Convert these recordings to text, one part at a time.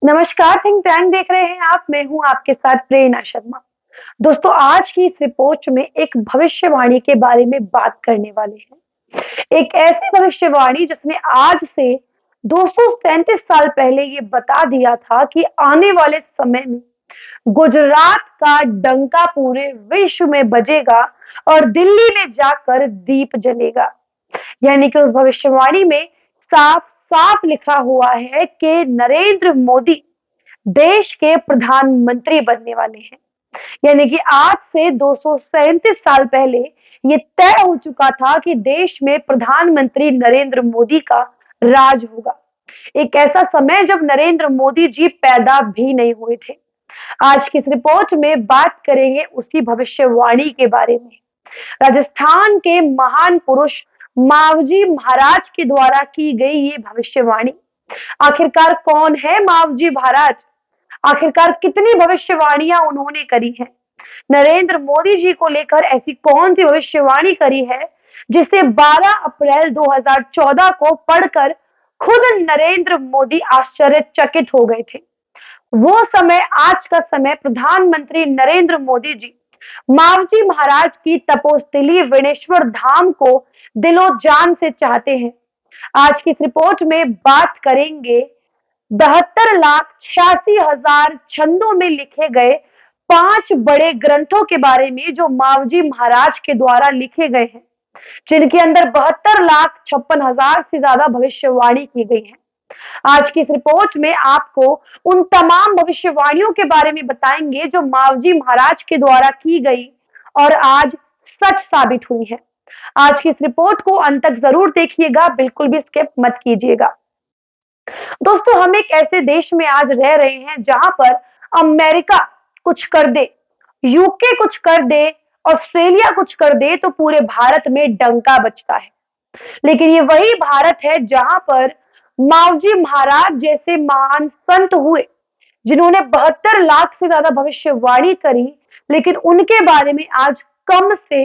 नमस्कार, think tank देख रहे हैं आप। मैं हूं आपके साथ प्रेरणा शर्मा। दोस्तों, आज की इस रिपोर्ट में एक भविष्यवाणी के बारे में बात करने वाले हैं। एक ऐसी भविष्यवाणी जिसने आज से 237 साल पहले ये बता दिया था कि आने वाले समय में गुजरात का डंका पूरे विश्व में बजेगा और दिल्ली में जाकर दीप जलेगा। यानी कि उस भविष्यवाणी में साफ साफ लिखा हुआ है कि नरेंद्र मोदी देश के प्रधानमंत्री बनने वाले हैं। यानी कि आज से 237 साल पहले ये तय हो चुका था कि देश में प्रधानमंत्री नरेंद्र मोदी का राज होगा। एक ऐसा समय जब नरेंद्र मोदी जी पैदा भी नहीं हुए थे। आज की इस रिपोर्ट में बात करेंगे उसी भविष्यवाणी के बारे में। राजस्थान के महान पुरुष मावजी महाराज के द्वारा की गई ये भविष्यवाणी। आखिरकार कौन है मावजी महाराज? आखिरकार कितनी भविष्यवाणियां उन्होंने करी हैं? नरेंद्र मोदी जी को लेकर ऐसी कौन सी भविष्यवाणी करी है जिसे 12 अप्रैल 2014 को पढ़कर खुद नरेंद्र मोदी आश्चर्यचकित हो गए थे। वो समय, आज का समय, प्रधानमंत्री नरेंद्र मोदी जी मावजी महाराज की तपोस्थली वेणेश्वर धाम को दिलो जान से चाहते हैं। आज की इस रिपोर्ट में बात करेंगे 72,86,000 छंदों में लिखे गए 5 बड़े ग्रंथों के बारे में जो मावजी महाराज के द्वारा लिखे गए हैं, जिनके अंदर 72,56,000 से ज्यादा भविष्यवाणी की गई है। आज की इस रिपोर्ट में आपको उन तमाम भविष्यवाणियों के बारे में बताएंगे जो मावजी महाराज के द्वारा की गई और आज सच साबित हुई है। आज की इस रिपोर्ट को अंत तक जरूर देखिएगा, बिल्कुल भी स्किप मत कीजिएगा। दोस्तों, हम एक ऐसे देश में आज रह रहे हैं जहां पर अमेरिका कुछ कर दे, यूके कुछ कर दे, ऑस्ट्रेलिया कुछ कर दे तो पूरे भारत में डंका बजता है। लेकिन ये वही भारत है जहां पर मावजी महाराज जैसे महान संत हुए, जिन्होंने 72 लाख से ज्यादा भविष्यवाणी करी, लेकिन उनके बारे में आज कम से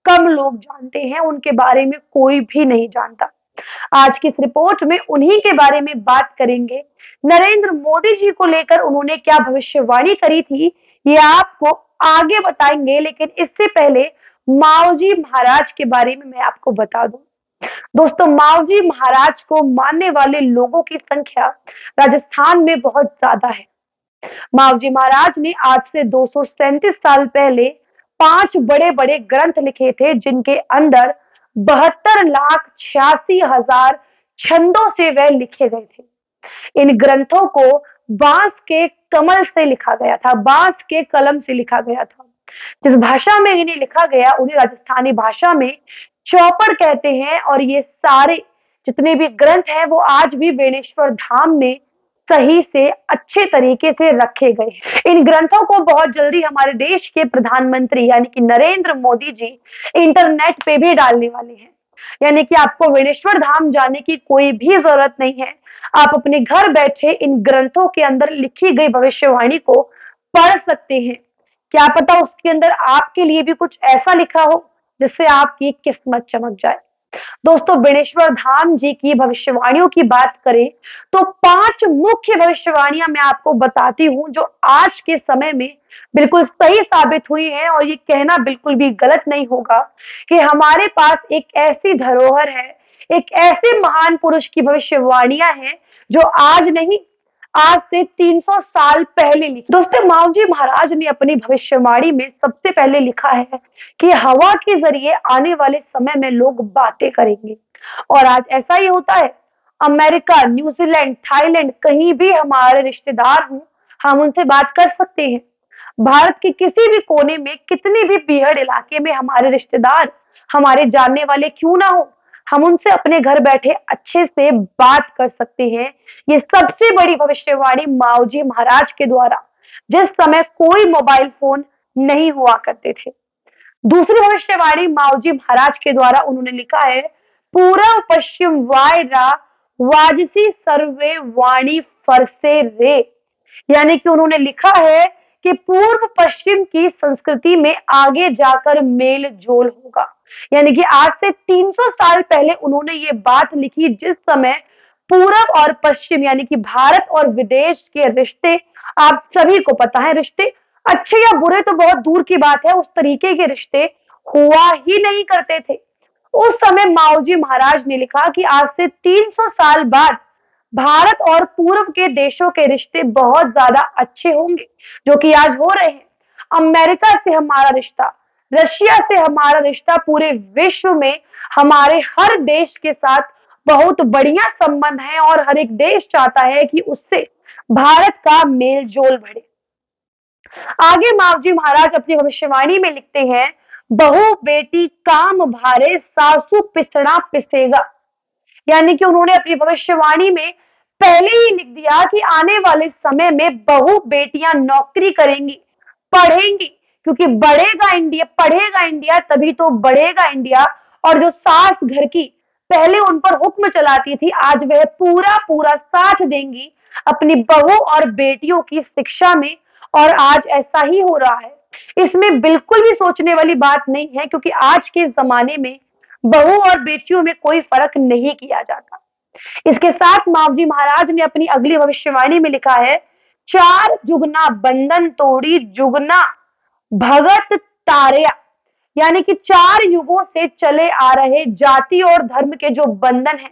कम लोग जानते हैं, उनके बारे में कोई भी नहीं जानता। आज की इस रिपोर्ट में उन्हीं के बारे में बात करेंगे। नरेंद्र मोदी जी को लेकर उन्होंने क्या भविष्यवाणी करी थी, ये आपको आगे बताएंगे, लेकिन इससे पहले मावजी महाराज के बारे में मैं आपको बता दूं। दोस्तों, मावजी महाराज को मानने वाले लोगों की संख्या राजस्थान में बहुत ज्यादा है। मावजी महाराज ने आज से 237 साल पहले 5 बड़े बड़े ग्रंथ लिखे थे, जिनके अंदर 72,86,000 छंदों से वह लिखे गए थे। इन ग्रंथों को बांस के कमल से लिखा गया था, बांस के कलम से लिखा गया था। जिस भाषा में इन्हें लिखा गया उन्हें राजस्थानी भाषा में चौपड़ कहते हैं, और ये सारे जितने भी ग्रंथ हैं वो आज भी वेणेश्वर धाम में सही से अच्छे तरीके से रखे गए हैं। इन ग्रंथों को बहुत जल्दी हमारे देश के प्रधानमंत्री यानी कि नरेंद्र मोदी जी इंटरनेट पे भी डालने वाले हैं। यानी कि आपको वेणेश्वर धाम जाने की कोई भी जरूरत नहीं है। आप अपने घर बैठे इन ग्रंथों के अंदर लिखी गई भविष्यवाणी को पढ़ सकते हैं। क्या पता उसके अंदर आपके लिए भी कुछ ऐसा लिखा हो जिससे आपकी किस्मत चमक जाए। दोस्तों, बेणेश्वर धाम जी की भविष्यवाणियों की बात करें तो 5 मुख्य भविष्यवाणियां मैं आपको बताती हूं जो आज के समय में बिल्कुल सही साबित हुई हैं, और ये कहना बिल्कुल भी गलत नहीं होगा कि हमारे पास एक ऐसी धरोहर है, एक ऐसे महान पुरुष की भविष्यवाणियां हैं जो आज नहीं, आज से 300 साल पहले लिखी। दोस्तों, मावजी महाराज ने अपनी भविष्यवाणी में सबसे पहले लिखा है कि हवा के जरिए आने वाले समय में लोग बातें करेंगे, और आज ऐसा ही होता है। अमेरिका, न्यूजीलैंड, थाईलैंड, कहीं भी हमारे रिश्तेदार हों, हम उनसे बात कर सकते हैं। भारत के किसी भी कोने में, कितने भी बीहड़ इलाके में हमारे रिश्तेदार, हमारे जानने वाले क्यों ना हो, हम उनसे अपने घर बैठे अच्छे से बात कर सकते हैं। ये सबसे बड़ी भविष्यवाणी मावजी महाराज के द्वारा, जिस समय कोई मोबाइल फोन नहीं हुआ करते थे। दूसरी भविष्यवाणी मावजी महाराज के द्वारा उन्होंने लिखा है, पूर्व पश्चिम वायरा वाजसी सर्वे वाणी फरसे रे। यानी कि उन्होंने लिखा है कि पूर्व पश्चिम की संस्कृति में आगे जाकर मेल जोल होगा। यानी कि आज से 300 साल पहले उन्होंने ये बात लिखी, जिस समय पूरब और पश्चिम यानी कि भारत और विदेश के रिश्ते आप सभी को पता है, रिश्ते अच्छे या बुरे तो बहुत दूर की बात है, उस तरीके के रिश्ते हुआ ही नहीं करते थे। उस समय माओजी महाराज ने लिखा कि आज से 300 साल बाद भारत और पूर्व के देशों के रिश्ते बहुत ज्यादा अच्छे होंगे, जो कि आज हो रहे हैं। अमेरिका से हमारा रिश्ता, रशिया से हमारा रिश्ता, पूरे विश्व में हमारे हर देश के साथ बहुत बढ़िया संबंध है और हर एक देश चाहता है कि उससे भारत का मेल जोल बढ़े। आगे मावजी महाराज अपनी भविष्यवाणी में लिखते हैं, बहू बेटी काम भारे सासू पिसड़ा पिसेगा। यानी कि उन्होंने अपनी भविष्यवाणी में पहले ही लिख दिया कि आने वाले समय में बहू बेटियां नौकरी करेंगी, पढ़ेंगी, क्योंकि पढ़ेगा इंडिया तभी तो बढ़ेगा इंडिया। और जो सास घर की पहले उन पर हुक्म चलाती थी, आज वह पूरा पूरा साथ देंगी अपनी बहू और बेटियों की शिक्षा में, और आज ऐसा ही हो रहा है। इसमें बिल्कुल भी सोचने वाली बात नहीं है, क्योंकि आज के जमाने में बहू और बेटियों में कोई फर्क नहीं किया जाता। इसके साथ मावजी महाराज ने अपनी अगली भविष्यवाणी में लिखा है, चार जुगना बंधन तोड़ी जुगना भगत तारया। यानी कि 4 युगों से चले आ रहे जाति और धर्म के जो बंधन है,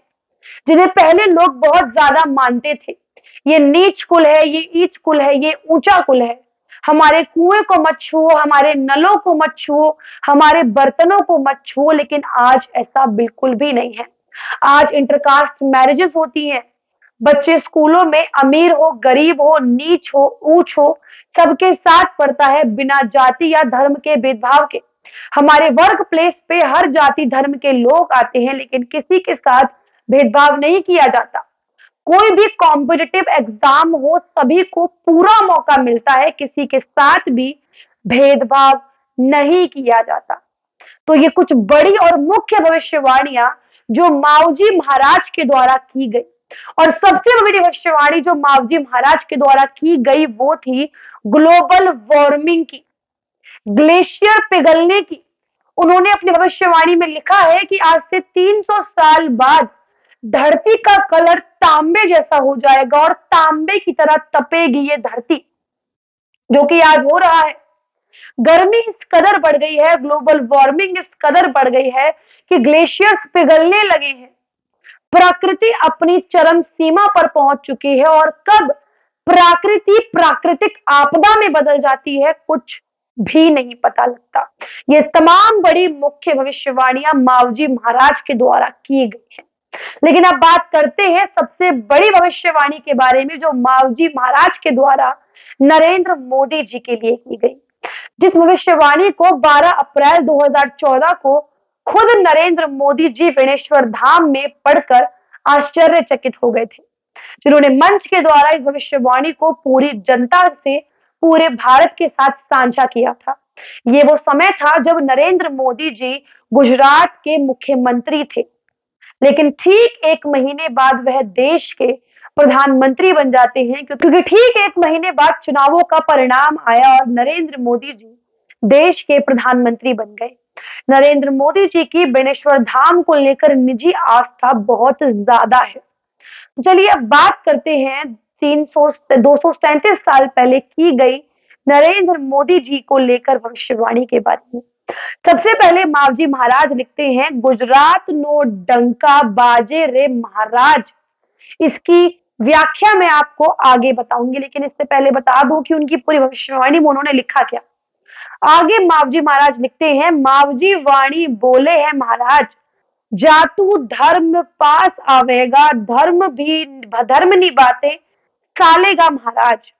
जिन्हें पहले लोग बहुत ज्यादा मानते थे, ये नीच कुल है, ये ईच कुल है, ये ऊंचा कुल है, हमारे कुएं को मत छुओ, हमारे नलों को मत छुओ, हमारे बर्तनों को मत छुओ। लेकिन आज ऐसा बिल्कुल भी नहीं है। आज इंटरकास्ट मैरिजेस होती हैं, बच्चे स्कूलों में अमीर हो, गरीब हो, नीच हो, ऊंच हो, सबके साथ पढ़ता है बिना जाति या धर्म के भेदभाव के। हमारे वर्क प्लेस पे हर जाति धर्म के लोग आते हैं, लेकिन किसी के साथ भेदभाव नहीं किया जाता। कोई भी कॉम्पिटिटिव एग्जाम हो, सभी को पूरा मौका मिलता है, किसी के साथ भी भेदभाव नहीं किया जाता। तो ये कुछ बड़ी और मुख्य भविष्यवाणियां जो मावजी महाराज के द्वारा की गई। और सबसे बड़ी भविष्यवाणी जो मावजी महाराज के द्वारा की गई वो थी ग्लोबल वार्मिंग की, ग्लेशियर पिघलने की। उन्होंने अपनी भविष्यवाणी में लिखा है कि आज से 300 साल बाद धरती का कलर तांबे जैसा हो जाएगा और तांबे की तरह तपेगी ये धरती, जो कि आज हो रहा है। गर्मी इस कदर बढ़ गई है, ग्लोबल वार्मिंग इस कदर बढ़ गई है कि ग्लेशियर्स पिघलने लगे हैं। प्रकृति अपनी चरम सीमा पर पहुंच चुकी है, और कब प्रकृति प्राकृतिक आपदा में बदल जाती है कुछ भी नहीं पता लगता। ये तमाम बड़ी मुख्य भविष्यवाणियां मावजी महाराज के द्वारा की गई है। लेकिन अब बात करते हैं सबसे बड़ी भविष्यवाणी के बारे में, जो मावजी महाराज के द्वारा नरेंद्र मोदी जी के लिए की गई, जिस भविष्यवाणी को 12 अप्रैल 2014 को खुद नरेंद्र मोदी जी बेणेश्वर धाम में पढ़कर आश्चर्यचकित हो गए थे, जिन्होंने मंच के द्वारा इस भविष्यवाणी को पूरी जनता से पूरे भारत के साथ साझा किया था। ये वो समय था जब नरेंद्र मोदी जी गुजरात के मुख्यमंत्री थे, लेकिन ठीक 1 महीने बाद वह देश के प्रधानमंत्री बन जाते हैं, क्योंकि ठीक 1 महीने बाद चुनावों का परिणाम आया और नरेंद्र मोदी जी देश के प्रधानमंत्री बन गए। नरेंद्र मोदी जी की बेणेश्वर धाम को लेकर निजी आस्था बहुत ज्यादा है। तो चलिए अब बात करते हैं 237 साल पहले की गई नरेंद्र मोदी जी को लेकर भविष्यवाणी के बारे में। सबसे पहले मावजी महाराज लिखते हैं, गुजरात नो डंका बाजे रे महाराज। इसकी व्याख्या मैं आपको आगे बताऊंगी, लेकिन इससे पहले बता दूं कि उनकी पूरी भविष्यवाणी में उन्होंने लिखा क्या। आगे मावजी महाराज लिखते हैं, मावजी वाणी बोले हैं महाराज, जातु धर्म पास आवेगा, धर्म निभाते सालेगा महाराज।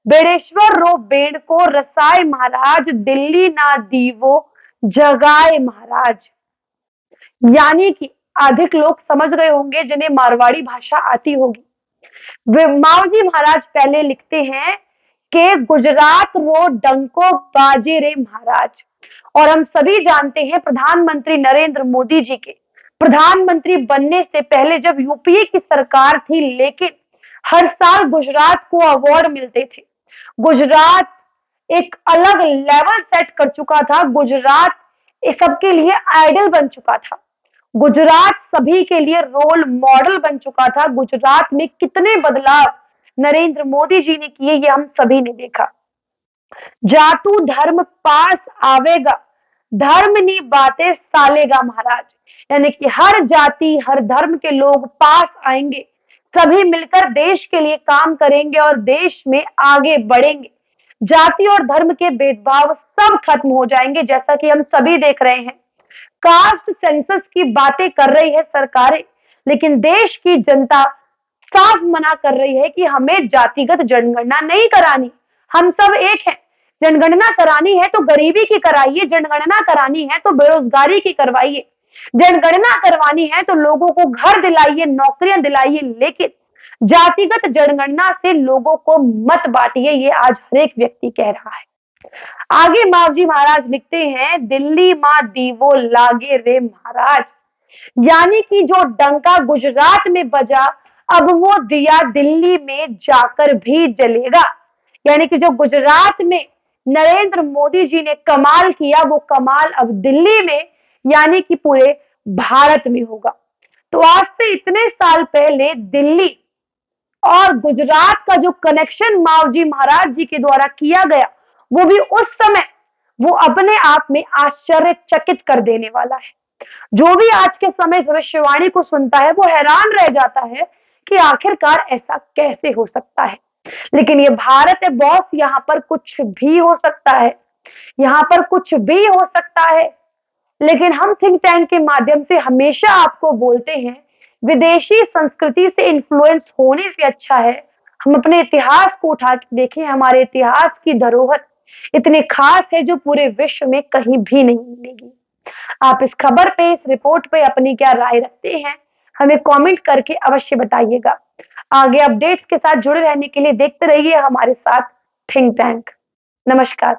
बेड़ेश्वर रो बेड़ को रसाए महाराज, दिल्ली ना दीवो जगाए महाराज। यानी कि अधिक लोग समझ गए होंगे जिन्हें मारवाड़ी भाषा आती होगी। मावजी महाराज पहले लिखते हैं कि गुजरात रो डंको बाजे रे महाराज। और हम सभी जानते हैं प्रधानमंत्री नरेंद्र मोदी जी के प्रधानमंत्री बनने से पहले जब यूपीए की सरकार थी, लेकिन हर साल गुजरात को अवार्ड मिलते थे। गुजरात एक अलग लेवल सेट कर चुका था, गुजरात सबके लिए आइडल बन चुका था। गुजरात सभी के लिए रोल मॉडल बन चुका था। गुजरात में कितने बदलाव नरेंद्र मोदी जी ने किए, ये हम सभी ने देखा। जातु धर्म पास आवेगा, धर्म नी बातें सालेगा महाराज। यानी कि हर जाति हर धर्म के लोग पास आएंगे, सभी मिलकर देश के लिए काम करेंगे और देश में आगे बढ़ेंगे। जाति और धर्म के भेदभाव सब खत्म हो जाएंगे, जैसा कि हम सभी देख रहे हैं। कास्ट सेंसस की बातें कर रही है सरकारें, लेकिन देश की जनता साफ मना कर रही है कि हमें जातिगत जनगणना नहीं करानी, हम सब एक हैं। जनगणना करानी है तो गरीबी की कराइए, जनगणना करानी है तो बेरोजगारी की करवाइए, जनगणना करवानी है तो लोगों को घर दिलाइए, नौकरियां दिलाइए, लेकिन जातिगत जनगणना से लोगों को मत बांटिए, ये आज हर एक व्यक्ति कह रहा है। आगे मावजी महाराज लिखते हैं, दिल्ली मां दीवो लागे रे महाराज। यानी कि जो डंका गुजरात में बजा, अब वो दिया दिल्ली में जाकर भी जलेगा। यानी कि जो गुजरात में नरेंद्र मोदी जी ने कमाल किया, वो कमाल अब दिल्ली में यानी कि पूरे भारत में होगा। तो आज से इतने साल पहले दिल्ली और गुजरात का जो कनेक्शन मावजी महाराज जी के द्वारा किया गया, वो भी उस समय वो अपने आप में आश्चर्यचकित कर देने वाला है। जो भी आज के समय भविष्यवाणी को सुनता है वो हैरान रह जाता है कि आखिरकार ऐसा कैसे हो सकता है। लेकिन ये भारत है बॉस, यहाँ पर कुछ भी हो सकता है, यहाँ पर कुछ भी हो सकता है। लेकिन हम थिंक टैंक के माध्यम से हमेशा आपको बोलते हैं, विदेशी संस्कृति से इन्फ्लुएंस होने से अच्छा है हम अपने इतिहास को उठा के देखें। हमारे इतिहास की धरोहर इतनी खास है जो पूरे विश्व में कहीं भी नहीं मिलेगी। आप इस खबर पे, इस रिपोर्ट पे अपनी क्या राय रखते हैं, हमें कमेंट करके अवश्य बताइएगा। आगे अपडेट्स के साथ जुड़े रहने के लिए देखते रहिए हमारे साथ थिंक टैंक। नमस्कार।